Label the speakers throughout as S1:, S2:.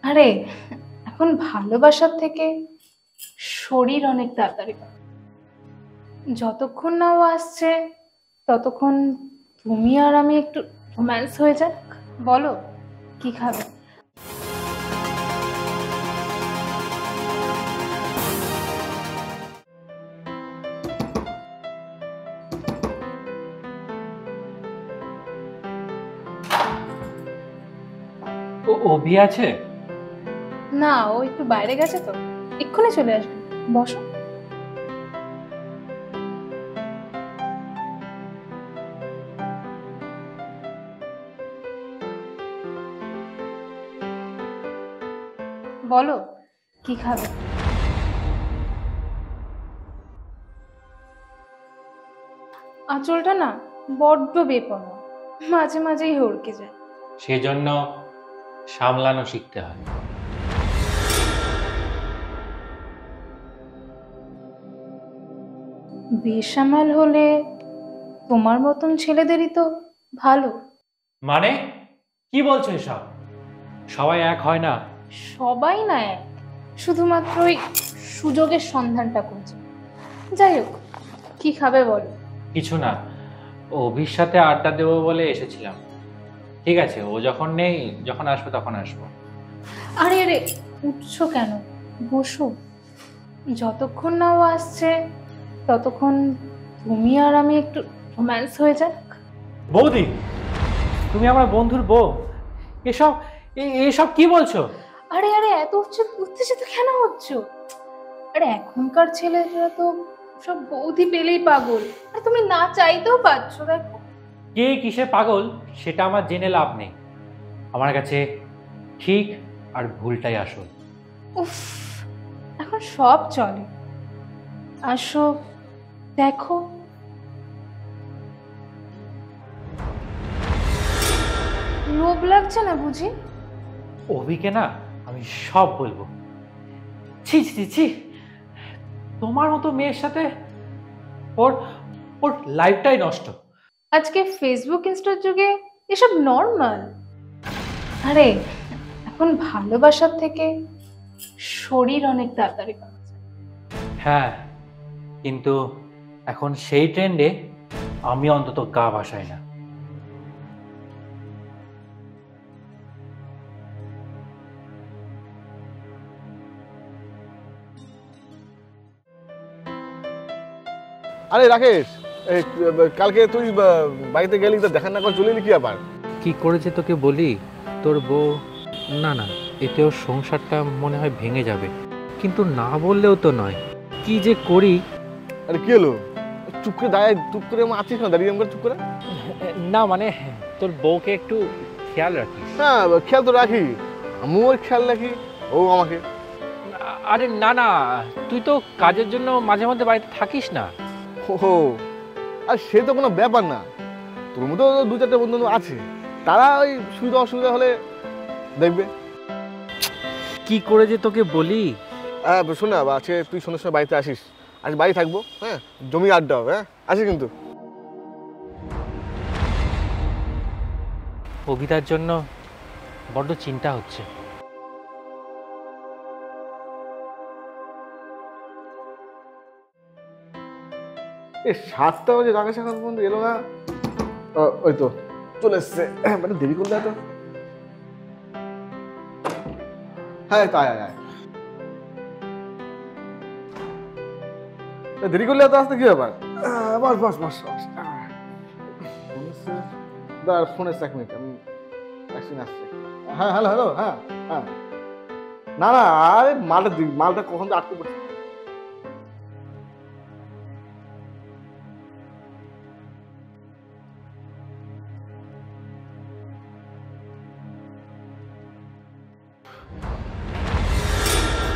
S1: আরে এখন ভালোবাসার থেকে শরীর অনেক তাড়াতাড়ি বাড়ে। যতক্ষণ না ও আসছে ততক্ষণ তুমি আর আমি একটু রোম্যান্স হয়ে যাক। বলো কি খাবে?
S2: অভি আছে?
S1: না, ও একটু বাইরে গেছে তো, এক্ষুনি চলে আসবে। বসো। বলো কি খাবে? আঁচলটা না বড্ড বেপরোয়া, মাঝে মাঝেই হড়কে যায়।
S2: সেজন্য সামলানো শিখতে হয়।
S1: বেসামাল হলে তোমার মতন ছেলেদেরই তো ভালো।
S2: মানে কি বলছো এসব? সবাই এক হয় না।
S1: সবাই না এক, শুধুমাত্র ওই সুযোগের সন্ধানটা করছে। যাই হোক, কি খাবে বলো?
S2: কিছু না, অভির সাথে আড্ডা দেবো বলে এসেছিলাম। ঠিক আছে, ও যখন নেই, যখন আসবে তখন আসবো।
S1: আরে আরে, উঠছো কেন? বসো। যতক্ষণ না ও আসছে ততক্ষণ তুমি আর আমি একটু রোম্যান্স হয়ে যাক।
S2: বৌদি, তুমি আমার বন্ধুর বউ, এসব এসব কি বলছো?
S1: আরে আরে, এত উত্তেজিত কেন হচ্ছ? আরে এখনকার ছেলেরা তো সব বৌদি পেলেই পাগল, আর তুমি না চাইতেও পাচ্ছ। দেখো,
S2: কে কিসে পাগল সেটা আমার জেনে লাভ নেই। আমার কাছে ঠিক আর ভুলটাই আসল।
S1: উফ, এখন সব চলে। আসো, দেখো। লোভ লাগছে না বুঝি?
S2: অভিকে না আমি সব বলবো। ছি ছি ছি, তোমার মতো মেয়ের সাথে ওর ওর লাইফটাই নষ্ট।
S1: আজকে ফেসবুক ইনস্টার যুগে এসব নর্মাল। আরে এখন ভালোবাসার থেকে শরীর অনেক তাড়াতাড়ি পাওয়া যায়।
S2: হ্যাঁ, কিন্তু এখন সেই ট্রেন্ডে আমি অন্তত গা ভাসাই না।
S3: আরে রাকেশ, এই কালকে তুই বাড়িতে গেলি তো দেখা না করে চলে এলি কি আবার?
S4: কি করেছে তোকে বলি? তোর বউ, না না, এতেও সংসারটা মনে হয় ভেঙে যাবে, কিন্তু না বললেও তো নয়। কি যে করি।
S3: আরে কি হলো? চুপ করে দাঁড়ায়, চুপ করে আমার আছিস না, দাঁড়িয়ে আমার চুপ করে।
S4: না মানে তোর বউকে একটু খেয়াল রাখিস।
S3: হ্যাঁ, খেয়াল তো রাখি, আমিও ওর খেয়াল রাখি, ও আমাকে।
S4: আরে না না, তুই তো কাজের জন্য মাঝে মধ্যে বাড়িতে থাকিস না।
S3: ও, আর সে তো কোনো ব্যাপার না, তোর মতো দু চারটে বন্ধু আছে, তারা ওই সুবিধা অসুবিধা হলে দেখবে।
S4: কি করে যে তোকে বলি।
S3: হ্যাঁ শোন না, আজকে তুই সন্ধ্যার সময় বাড়িতে আসিস, আজ বাড়ি থাকবো, হ্যাঁ জমি আড্ডা হবে, হ্যাঁ আসিস কিন্তু।
S4: অভিতার জন্য বড্ড চিন্তা হচ্ছে।
S3: এ 7টা বাজে, রাকেশ এখন পর্যন্ত এলো না। ওই তো চলে এসছে, মানে দেরি করলে তো। হ্যাঁ তাই আয়, দেরি করলে তো আসতে কি ব্যাপার? বস বস বস বস। দাঁড়, ফোন এসছে, 1 মিনিট, আমি আসছি। হ্যাঁ হ্যালো হ্যালো, হ্যাঁ হ্যাঁ। না না, আরে মালটা কখন তো আটকে পড়ছে।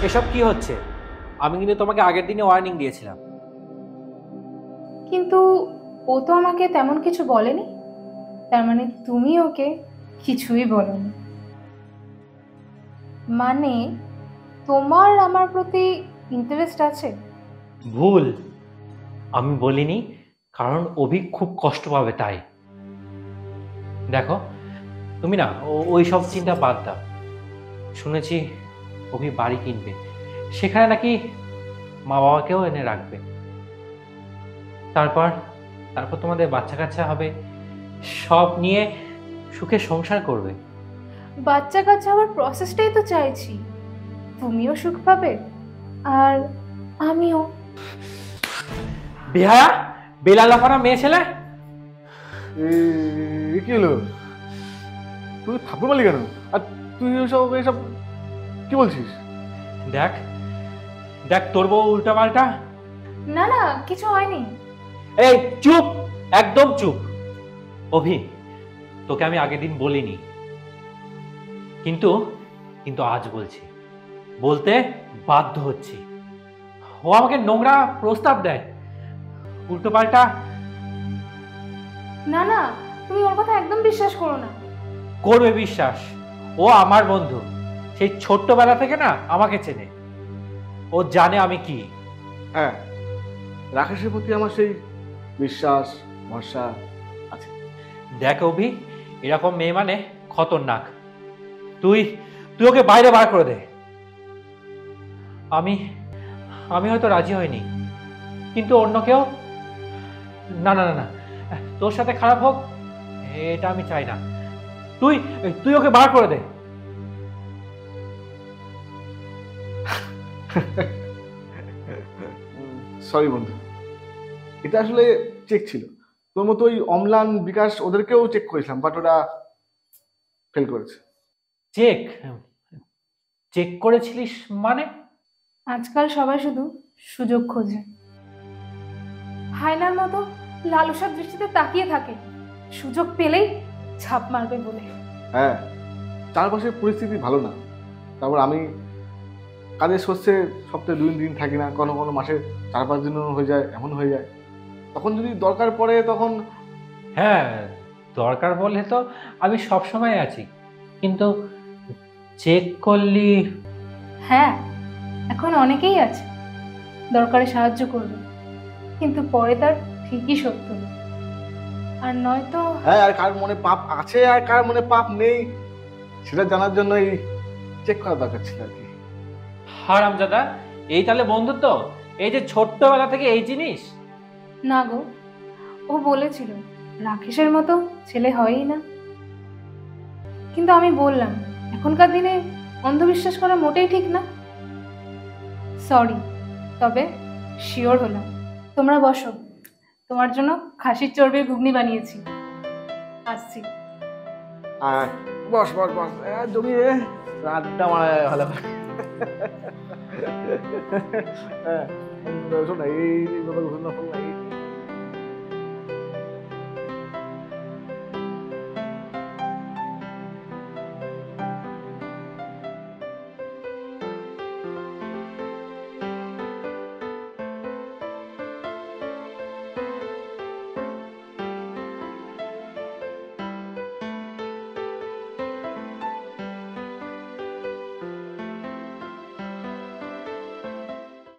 S2: এসব কি হচ্ছে? আমি কিন্তু তোমাকে আগের দিনে ওয়ার্নিং দিয়েছিলাম।
S1: কিন্তু ও তো আমাকে তেমন কিছু বলেনি, তার মানে তুমি ওকে কিছুই বলোনি? মানে তোমার আমার প্রতি ইন্টারেস্ট আছে?
S2: ভুল, আমি বলিনি, কারণ অভি খুব কষ্ট পাবে তাই। দেখো, তুমি না ওই সব চিন্তা বাদ দাও। শুনেছি অভি বাড়ি কিনবে, সেখানে নাকি মা বাবাকেও এনে রাখবে। তারপর তারপর তোমাদের বাচ্চা কাচ্চা হবে, সব নিয়ে সুখে সংসার করবে।
S1: বাচ্চা কাচ্চা হওয়ার প্রসেসটাই তো চাইছি। তুমিও সুখ পাবে আর আমিও।
S2: বিহায়া, বেলা লাফানা মেয়ে ছেলে।
S3: কি হলো? তুই থাপ্পড় মারলি কেন? আর তুই এসব কি বলছিস?
S2: দেখ দেখ তোর বউ উল্টা পাল্টা।
S1: না না, কিছু হয়নি।
S2: এই চুপ, একদম চুপ। অভি, তোকে আমি আগের দিন বলিনি, কিন্তু কিন্তু আজ বলছি, বলতে বাধ্য হচ্ছি। ও আমাকে নোংরা প্রস্তাব দেয়, উল্টো পাল্টা।
S1: না না, তুমি ওর কথা একদম বিশ্বাস করো না।
S2: করবে বিশ্বাস, ও আমার বন্ধু, সেই ছোট্টবেলা থেকে না আমাকে চেনে, ও জানে আমি কি।
S3: হ্যাঁ, রাকেশের প্রতি আমার সেই বিশ্বাস ভরসা আছে।
S2: দেখ অভি, এরকম মেয়ে মানে খতরনাক। তুই তুই ওকে বাইরে বার করে দে। আমি আমি হয়তো রাজি হইনি, কিন্তু অন্য কেউ। না না না না, তোর সাথে খারাপ হোক এটা আমি চাই না। তুই তুই ওকে বার করে দে।
S3: সরি বন্ধু, এটা আসলে চেক ছিল। তোর মতো ওই অম্লান বিকাশ ওদেরকেও চেক করেছিলাম, বাট ওরা ফেল করেছে।
S2: চেক চেক করেছিলিস মানে?
S1: আজকাল সবাই শুধু সুযোগ খোঁজে, হায়নার মতো লালসার দৃষ্টিতে তাকিয়ে থাকে, সুযোগ পেলেই ছাপ মারবে বলে।
S3: হ্যাঁ, চারপাশের পরিস্থিতি ভালো না। তারপর আমি কাজের শস্যে সপ্তাহে 2 দিন থাকি না, কোনো কোনো মাসে 4-5 দিনও হয়ে যায়, এমন হয়ে যায়। তখন যদি দরকার পড়ে তখন।
S2: হ্যাঁ, দরকার বললে তো আমি সব সময় আছি, কিন্তু চেক করলি।
S1: হ্যাঁ, এখন অনেকেই আছে দরকারে সাহায্য করবে, কিন্তু পরে তার ঠিকই সত্য না। আর নয়তো
S3: হ্যাঁ, আর কার মনে পাপ আছে আর কার মনে পাপ নেই সেটা জানার জন্যই চেক করা দরকার ছিল আর কি।
S2: হারামজাদা, এই তাহলে বন্ধুত্ব? এই যে ছোট্টবেলা থেকে এই জিনিস?
S1: না গো, ও বলেছিল রাকেশের মতো ছেলে হয়ই না, কিন্তু আমি বললাম এখনকার দিনে অন্ধবিশ্বাস করা মোটেই ঠিক না। সরি, তবে শিওর হলাম। তোমরা বসো, তোমার জন্য খাসির চর্বির ঘুগনি বানিয়েছি, আসছি।
S3: আর বস বস বস, জমিয়ে আড্ডা মারা যায় ভালো করে। হ্যাঁ, শোন না, এই